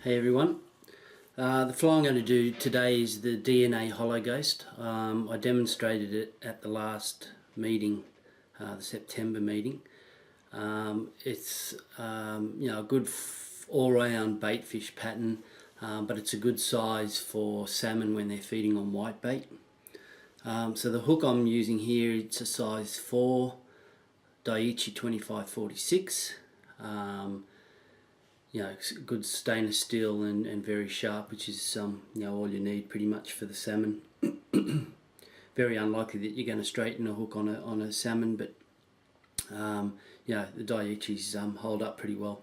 Hey everyone, the fly I'm going to do today is the DNA Hologhost. I demonstrated it at the last meeting, the September meeting. It's a good all-round baitfish pattern, but it's a good size for salmon when they're feeding on whitebait. So the hook I'm using here, it's a size 4 Daiichi 2546. Good stainless steel and very sharp, which is all you need pretty much for the salmon. Very unlikely that you're going to straighten a hook on a salmon, but the Daiichis hold up pretty well.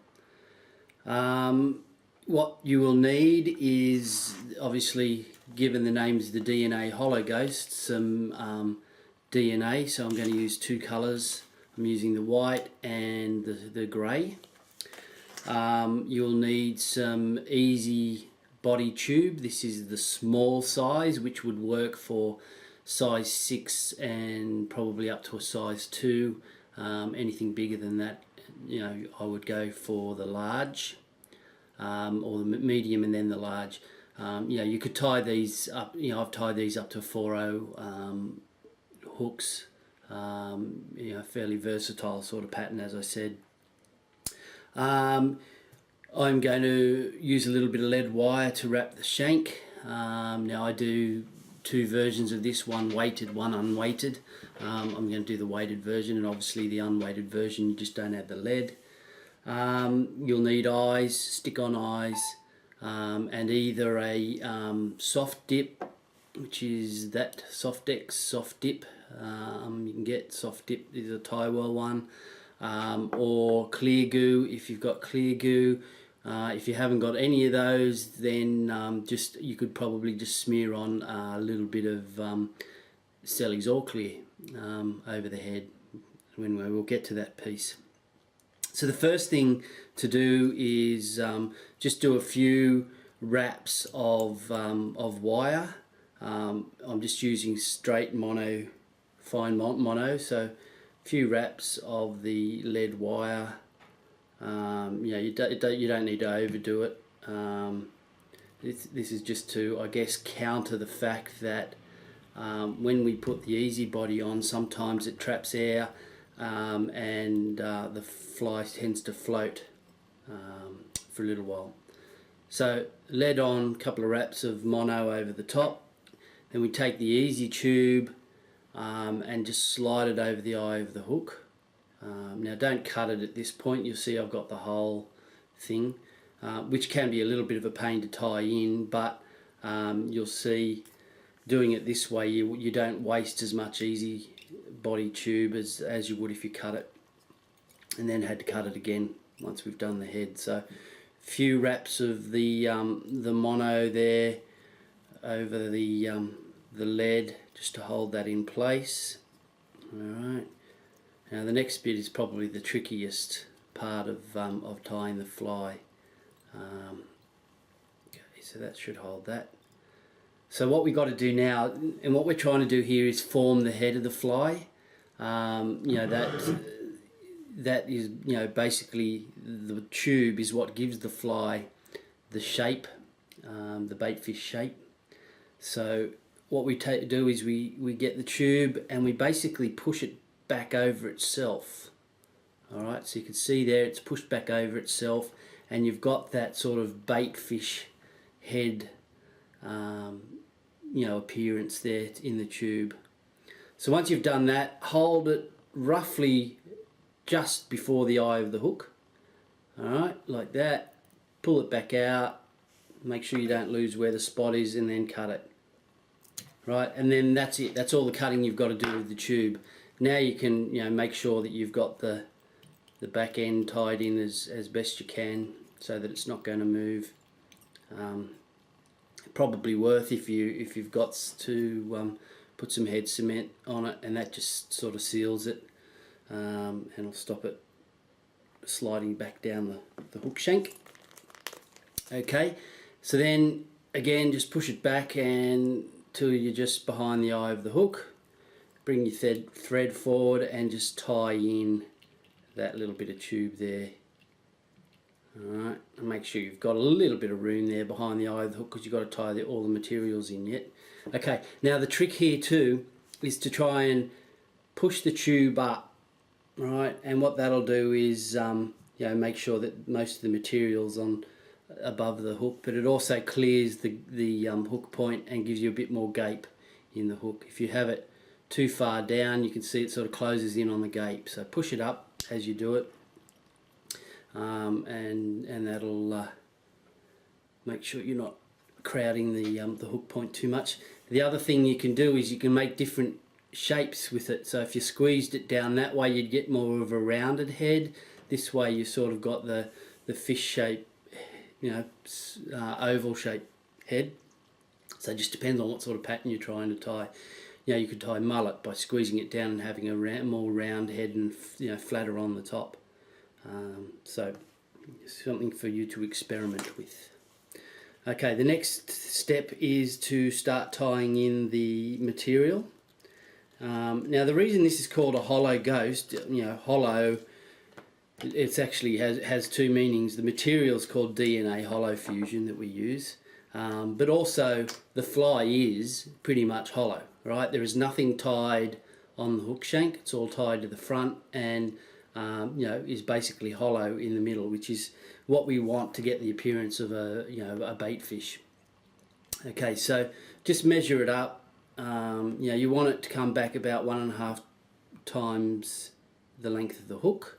What you will need is, obviously, given the names the DNA Hologhost, some DNA. So I'm going to use two colours. I'm using the white and the grey. You'll need some easy body tube. This is the small size, which would work for size 6 and probably up to a size 2. Anything bigger than that, I would go for the large, or the medium and then the large. You could tie these up. I've tied these up to 4/0 hooks. Fairly versatile sort of pattern, as I said. I'm going to use a little bit of lead wire to wrap the shank. Now I do two versions of this, one weighted, one unweighted. I'm going to do the weighted version, and obviously the unweighted version you just don't add the lead. You'll need eyes, stick-on eyes, and either a soft dip, which is that Softex soft dip. You can get soft dip, is a Tywell one. Or clear goo if you've got clear goo. If you haven't got any of those, then you could probably just smear on a little bit of Selleys All Clear over the head when we'll get to that piece. So the first thing to do is just do a few wraps of wire. I'm just using straight mono, fine mono, so few wraps of the lead wire. You don't need to overdo it. This is just to, I guess, counter the fact that when we put the easy body on, sometimes it traps air and the fly tends to float for a little while. So lead on, a couple of wraps of mono over the top. Then we take the easy tube and just slide it over the eye of the hook. Now don't cut it at this point. You'll see I've got the whole thing, which can be a little bit of a pain to tie in, but you'll see doing it this way you don't waste as much easy body tube as you would if you cut it and then had to cut it again once we've done the head. So a few wraps of the mono there over the lead, just to hold that in place. Alright, now the next bit is probably the trickiest part of tying the fly. Okay, so that should hold that. So what we've got to do now, and what we're trying to do here, is form the head of the fly. That is, basically the tube is what gives the fly the shape, the baitfish shape. So what we do is we get the tube and we basically push it back over itself. Alright, so you can see there it's pushed back over itself, and you've got that sort of baitfish head appearance there in the tube. So once you've done that, hold it roughly just before the eye of the hook. Alright, like that. Pull it back out, make sure you don't lose where the spot is, and then cut it. Right, and then that's it. That's all the cutting you've got to do with the tube. Now you can make sure that you've got the back end tied in as best you can, so that it's not going to move. Probably worth if you've got to put some head cement on it, and that just sort of seals it, and will stop it sliding back down the hook shank. Okay, so then again just push it back and till you're just behind the eye of the hook. Bring your thread forward and just tie in that little bit of tube there. Alright, and make sure you've got a little bit of room there behind the eye of the hook, because you've got to tie all the materials in yet. Okay, now the trick here too is to try and push the tube up, right? And what that'll do is you know, make sure that most of the material's on above the hook, but it also clears the hook point and gives you a bit more gape in the hook. If you have it too far down, you can see it sort of closes in on the gape, so push it up as you do it. And that'll make sure you're not crowding the hook point too much. The other thing you can do is you can make different shapes with it. So if you squeezed it down that way, you'd get more of a rounded head. This way you sort of got the fish shape, you know, oval shape head. So it just depends on what sort of pattern you're trying to tie. You know, you could tie mullet by squeezing it down and having a more round head and, you know, flatter on the top. So something for you to experiment with. Okay, the next step is to start tying in the material. Now the reason this is called a Hologhost, you know, hollow, it's actually has two meanings. The material is called DNA Holofusion that we use, but also the fly is pretty much hollow, right? There is nothing tied on the hook shank. It's all tied to the front and you know, is basically hollow in the middle, which is what we want to get the appearance of a, you know, a bait fish. Okay, so just measure it up. You know, you want it to come back about 1.5 times the length of the hook.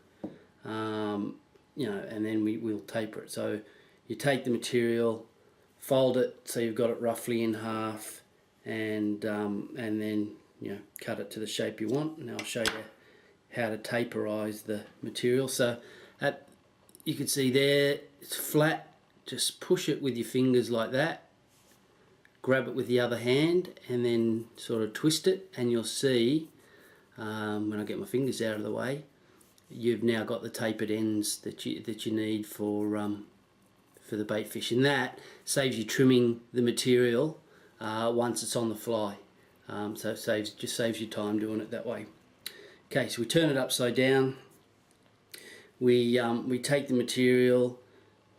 You know, and then we'll taper it. So you take the material, fold it so you've got it roughly in half, and then, you know, cut it to the shape you want. And I'll show you how to taperize the material. So you can see there it's flat. Just push it with your fingers like that, grab it with the other hand and then sort of twist it, and you'll see when I get my fingers out of the way, you've now got the tapered ends that you need for the bait fish, and that saves you trimming the material once it's on the fly. So it just saves you time doing it that way. Okay, so we turn it upside down. We take the material,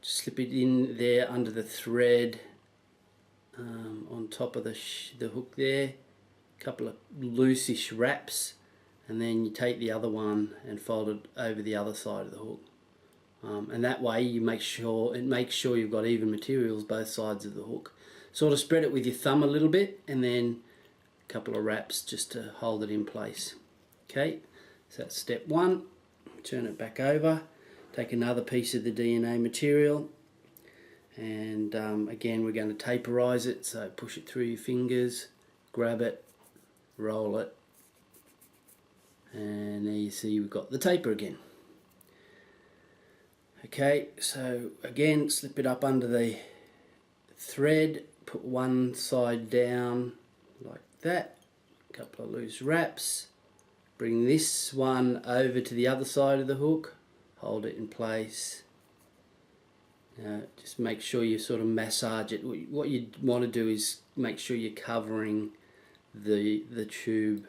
slip it in there under the thread on top of the hook there, a couple of loosish wraps, and then you take the other one and fold it over the other side of the hook. And that way you make sure you've got even materials both sides of the hook. Sort of spread it with your thumb a little bit, and then a couple of wraps just to hold it in place. Okay, so that's step one. Turn it back over, take another piece of the DNA material, and again we're going to taperize it. So push it through your fingers, grab it, roll it, and there you see we've got the taper again. Okay, so again slip it up under the thread, put one side down like that, a couple of loose wraps, bring this one over to the other side of the hook, hold it in place. Just make sure you sort of massage it. What you want to do is make sure you're covering the tube.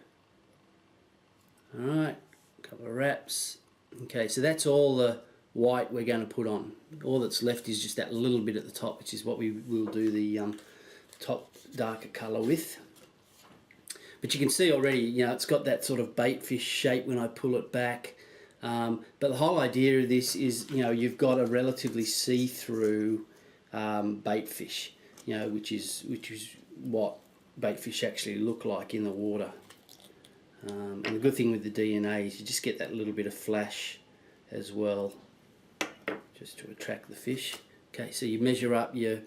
Alright, a couple of wraps. Okay, so that's all the white we're going to put on. All that's left is just that little bit at the top, which is what we will do the top darker colour with. But you can see already, you know, it's got that sort of bait fish shape when I pull it back. But the whole idea of this is, you know, you've got a relatively see-through bait fish, you know, which is what bait fish actually look like in the water. And the good thing with the DNA is you just get that little bit of flash as well, just to attract the fish. Okay, so you measure up your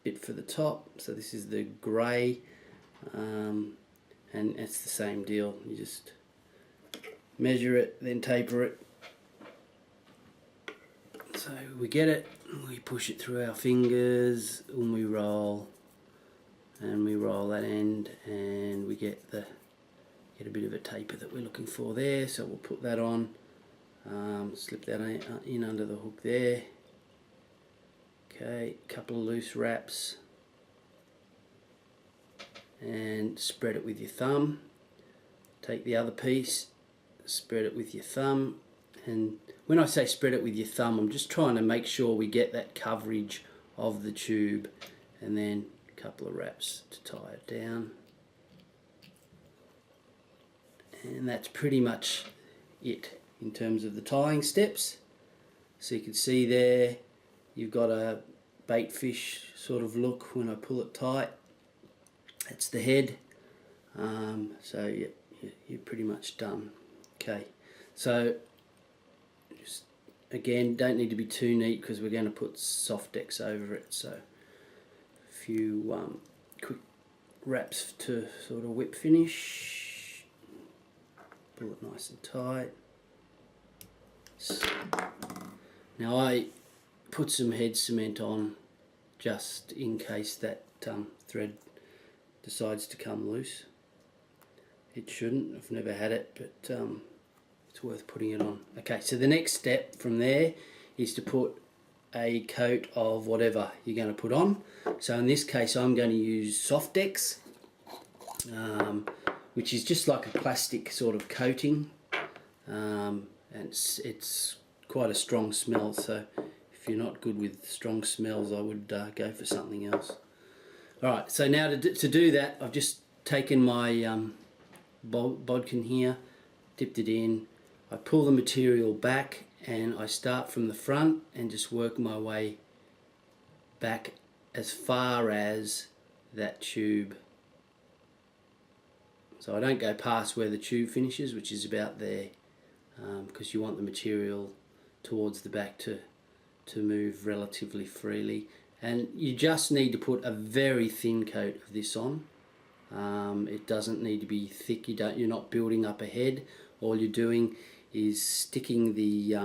bit for the top. So this is the grey. And it's the same deal. You just measure it, then taper it. So we get it, we push it through our fingers, and we roll that end, and we get a bit of a taper that we're looking for there. So we'll put that on, slip that in under the hook there. Okay, a couple of loose wraps, and spread it with your thumb. Take the other piece, spread it with your thumb, And when I say spread it with your thumb, I'm just trying to make sure we get that coverage of the tube, and then a couple of wraps to tie it down. And that's pretty much it in terms of the tying steps. So you can see there you've got a baitfish sort of look when I pull it tight. That's the head. So yeah, you're pretty much done. Okay, so just again, don't need to be too neat because we're going to put soft decks over it. So a few quick wraps to sort of whip finish. Pull it nice and tight. Now I put some head cement on just in case that thread decides to come loose. It shouldn't, I've never had it, but it's worth putting it on. Okay, so the next step from there is to put a coat of whatever you're going to put on. So in this case I'm going to use Softex, which is just like a plastic sort of coating, and it's quite a strong smell, so if you're not good with strong smells I would go for something else. Alright, so now to do that I've just taken my bodkin here, dipped it in, I pull the material back and I start from the front and just work my way back as far as that tube. So I don't go past where the tube finishes, which is about there, because you want the material towards the back to move relatively freely. And you just need to put a very thin coat of this on. It doesn't need to be thick. You're not building up a head. All you're doing is sticking the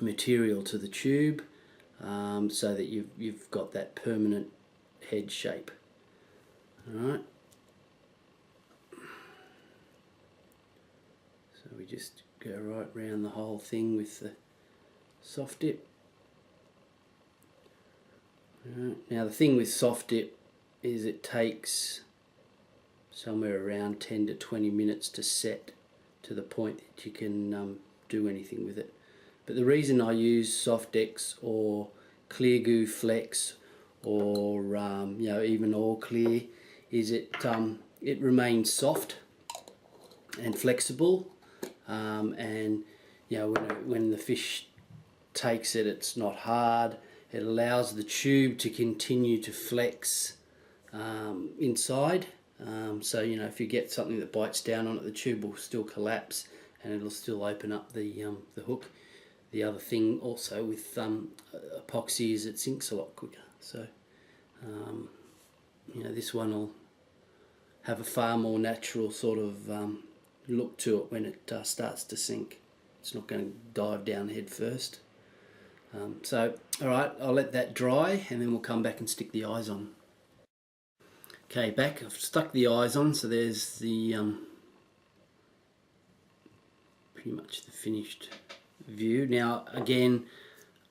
material to the tube, so that you've got that permanent head shape. Alright. So we just go right round the whole thing with the soft dip. Right. Now the thing with soft dip is it takes somewhere around 10 to 20 minutes to set to the point that you can do anything with it. But the reason I use Softex or Clear Goo Flex or you know, even All Clear is it remains soft and flexible, and you know, when the fish takes it, it's not hard. It allows the tube to continue to flex inside. So you know, if you get something that bites down on it, the tube will still collapse and it'll still open up the hook. The other thing also with epoxy is it sinks a lot quicker. So you know, this one will have a far more natural sort of look to it when it starts to sink. It's not going to dive down head first. So alright, I'll let that dry and then we'll come back and stick the eyes on. Okay, back, I've stuck the eyes on, so there's the pretty much the finished view. Now again,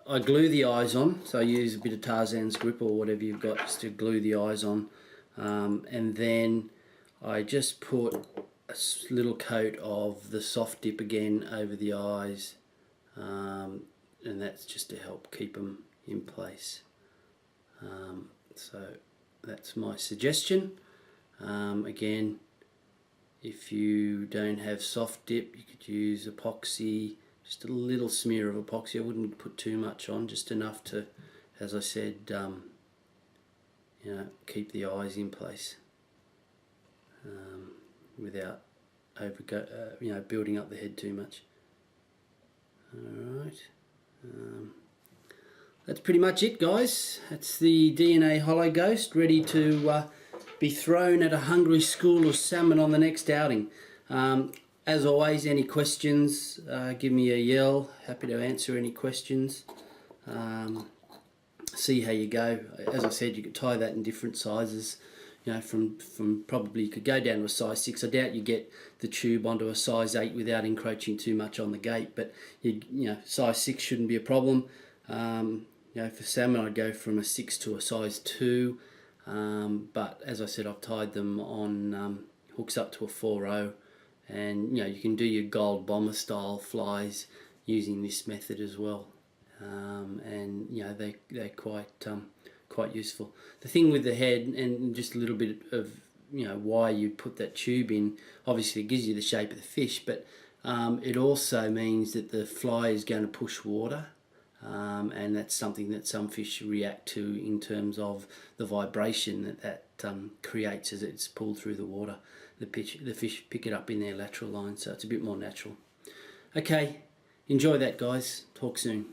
I glue the eyes on, so I use a bit of Tarzan's grip or whatever you've got just to glue the eyes on, and then I just put a little coat of the soft dip again over the eyes, and that's just to help keep them in place. So that's my suggestion. Again, if you don't have soft dip, you could use epoxy, just a little smear of epoxy. I wouldn't put too much on, just enough to, as I said, you know, keep the eyes in place without you know, building up the head too much. Alright, that's pretty much it, guys. That's the DNA Hologhost, ready to be thrown at a hungry school of salmon on the next outing. As always, any questions, give me a yell. Happy to answer any questions. See how you go. As I said, you could tie that in different sizes. You know, from probably you could go down to a size 6. I doubt you get the tube onto a size 8 without encroaching too much on the gate. But you know, size 6 shouldn't be a problem. You know, for salmon, I'd go from a 6 to a size 2. But as I said, I've tied them on hooks up to a 4.0, and you know, you can do your gold bomber style flies using this method as well. And you know, they're quite useful. The thing with the head, and just a little bit of, you know, why you put that tube in, obviously it gives you the shape of the fish, but it also means that the fly is going to push water, and that's something that some fish react to in terms of the vibration that creates as it's pulled through the water. The fish pick it up in their lateral line, so it's a bit more natural. Okay, enjoy that, guys. Talk soon.